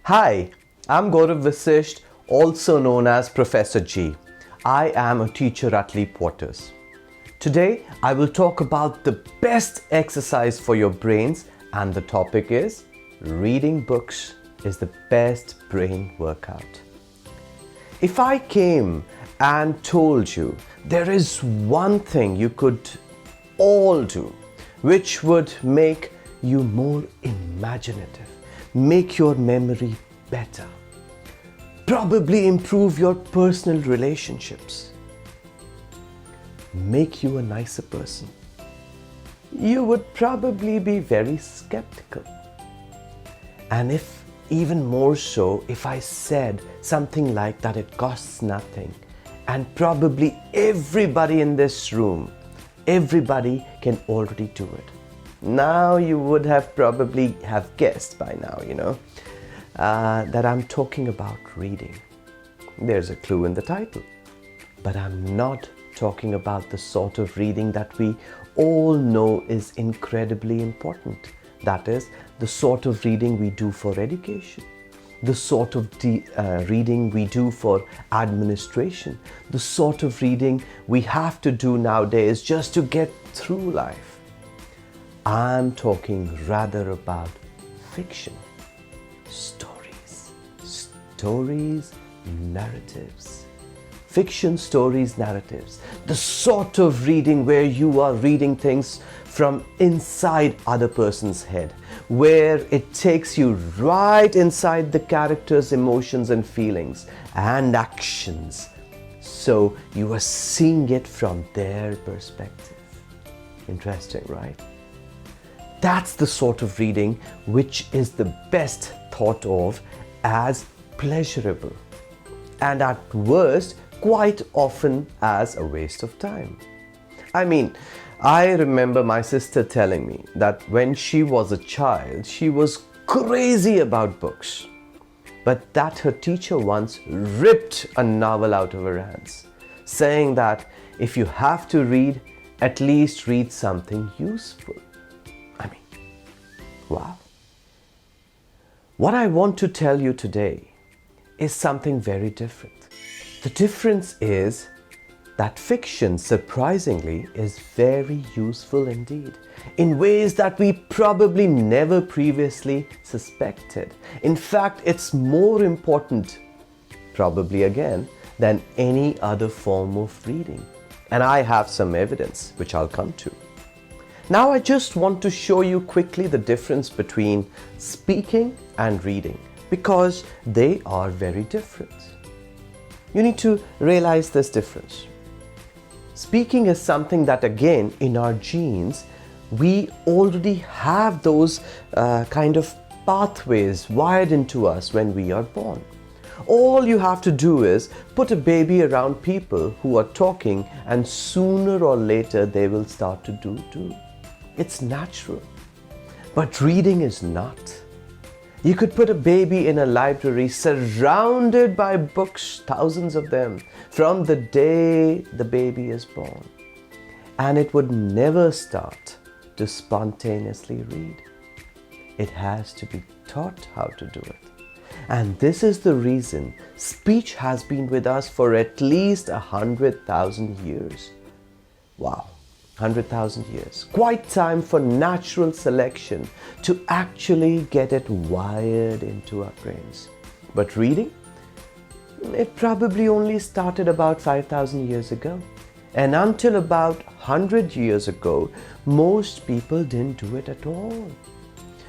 Hi, I'm Gaurav Vasisht, also known as Professor G. I am a teacher at Leap Waters. Today, I will talk about the best exercise for your brains, and the topic is reading books is the best brain workout. If I came and told you there is one thing you could all do which would make you more imaginative, make your memory better, probably improve your personal relationships, make you a nicer person, you would probably be very skeptical. And if even more so, if I said something like that it costs nothing, and probably everybody in this room, everybody can already do it. Now you would have probably have guessed by now, that I'm talking about reading. There's a clue in the title. But I'm not talking about the sort of reading that we all know is incredibly important. That is, the sort of reading we do for education, the sort of reading we do for administration, the sort of reading we have to do nowadays just to get through life. I'm talking rather about fiction, stories, narratives. Fiction, stories, narratives. The sort of reading where you are reading things from inside other person's head, where it takes you right inside the character's emotions and feelings and actions. So you are seeing it from their perspective. Interesting, right? That's the sort of reading which is the best thought of as pleasurable, and at worst, quite often as a waste of time. I remember my sister telling me that when she was a child, she was crazy about books, but that her teacher once ripped a novel out of her hands, saying that if you have to read, at least read something useful. Wow. What I want to tell you today is something very different. The difference is that fiction, surprisingly, is very useful indeed, in ways that we probably never previously suspected. In fact, it's more important, probably again, than any other form of reading. And I have some evidence, which I'll come to. Now I just want to show you quickly the difference between speaking and reading, because they are very different. You need to realize this difference. Speaking is something that, again, in our genes, we already have those kind of pathways wired into us when we are born. All you have to do is put a baby around people who are talking, and sooner or later they will start to do too. It's natural. But reading is not. You could put a baby in a library surrounded by books, thousands of them, from the day the baby is born, and it would never start to spontaneously read. It has to be taught how to do it. And this is the reason speech has been with us for at least 100,000 years. Wow. 100,000 years. Quite time for natural selection to actually get it wired into our brains. But reading? It probably only started about 5,000 years ago. And until about 100 years ago, most people didn't do it at all.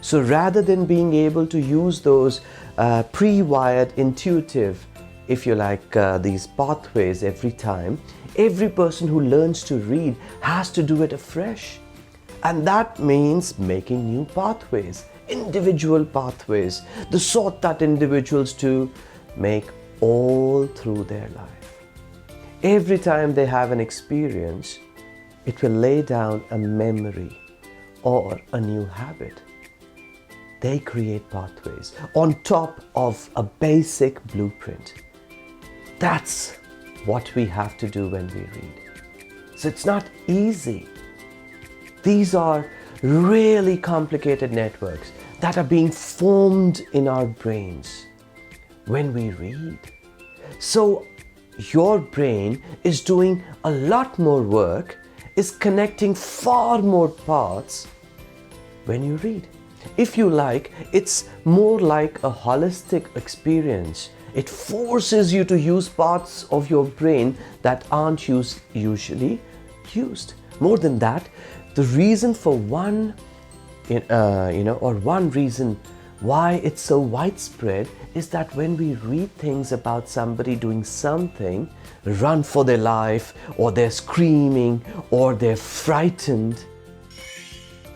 So rather than being able to use those pre-wired, intuitive, if you like, these pathways every time, every person who learns to read has to do it afresh. And that means making new pathways, individual pathways, the sort that individuals do make all through their life. Every time they have an experience, it will lay down a memory or a new habit. They create pathways on top of a basic blueprint. That's what we have to do when we read. So it's not easy. These are really complicated networks that are being formed in our brains when we read. So your brain is doing a lot more work, is connecting far more parts when you read. If you like, it's more like a holistic experience. It forces you to use parts of your brain that aren't usually used. More than that, the reason for one reason why it's so widespread is that when we read things about somebody doing something, run for their life, or they're screaming, or they're frightened,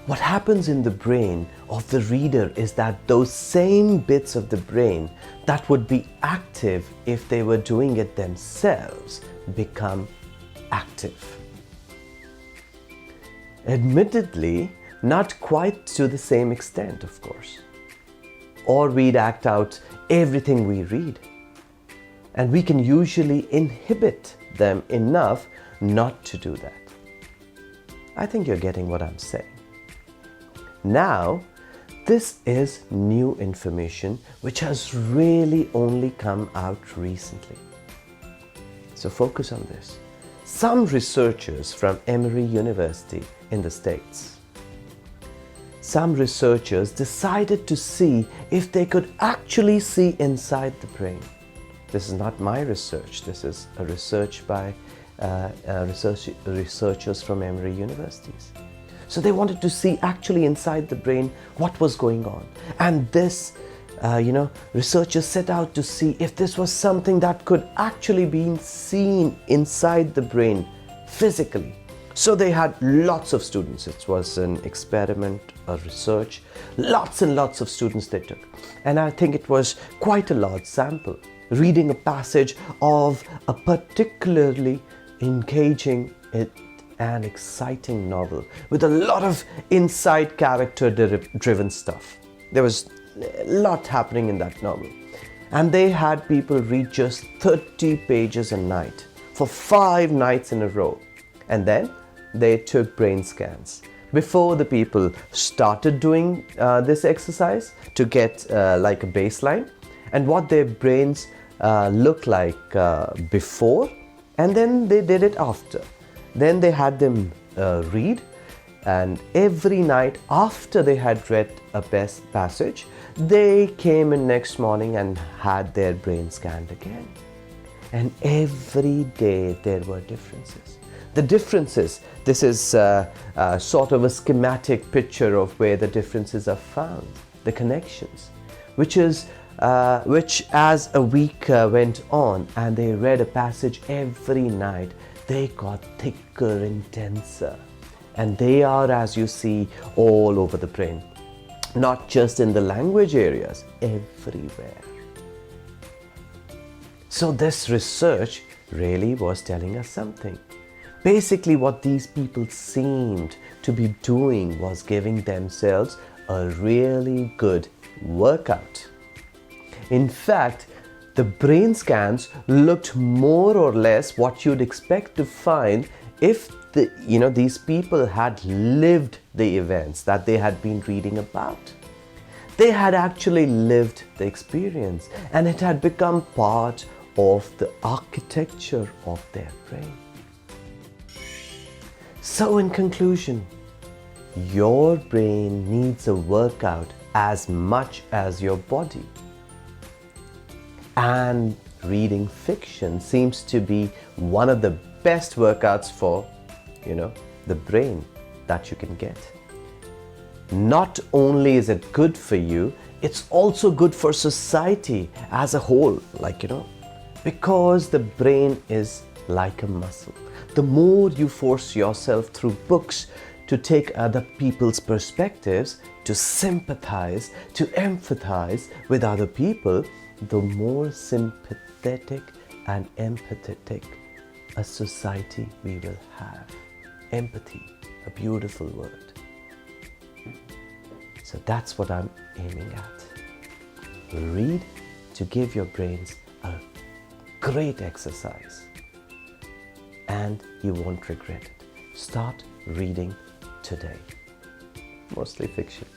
what happens in the brain of the reader is that those same bits of the brain that would be active if they were doing it themselves become active. Admittedly, not quite to the same extent, of course. Or we'd act out everything we read. And we can usually inhibit them enough not to do that. I think you're getting what I'm saying. Now, this is new information which has really only come out recently. So focus on this. Some researchers from Emory University in the States, some researchers decided to see if they could actually see inside the brain. This is not my research. This is a research by researchers from Emory Universities. So they wanted to see actually inside the brain what was going on. And this, researchers set out to see if this was something that could actually be seen inside the brain physically. So they had lots of students. It was an experiment, a research. Lots and lots of students they took. And I think it was quite a large sample. Reading a passage of a particularly engaging and exciting novel with a lot of inside character driven stuff. There was a lot happening in that novel. And they had people read just 30 pages a night for 5 nights in a row. And then they took brain scans before the people started doing this exercise to get like a baseline and what their brains looked like before, and then they did it after. Then they had them read, and every night after they had read a passage, they came in next morning and had their brain scanned again. And every day there were differences. The differences, this is sort of a schematic picture of where the differences are found, the connections, which as a week went on and they read a passage every night, they got thicker, intenser. And they are, as you see, all over the brain. Not just in the language areas, everywhere. So this research really was telling us something. Basically, what these people seemed to be doing was giving themselves a really good workout. In fact, the brain scans looked more or less what you'd expect to find if these people had lived the events that they had been reading about. They had actually lived the experience, and it had become part of the architecture of their brain. So in conclusion, your brain needs a workout as much as your body. And reading fiction seems to be one of the best workouts for, the brain that you can get. Not only is it good for you, it's also good for society as a whole, because the brain is like a muscle. The more you force yourself through books to take other people's perspectives, to sympathize, to empathize with other people, the more sympathetic and empathetic a society we will have. Empathy, a beautiful word. So that's what I'm aiming at. Read to give your brains a great exercise, and you won't regret it. Start reading today. Mostly fiction.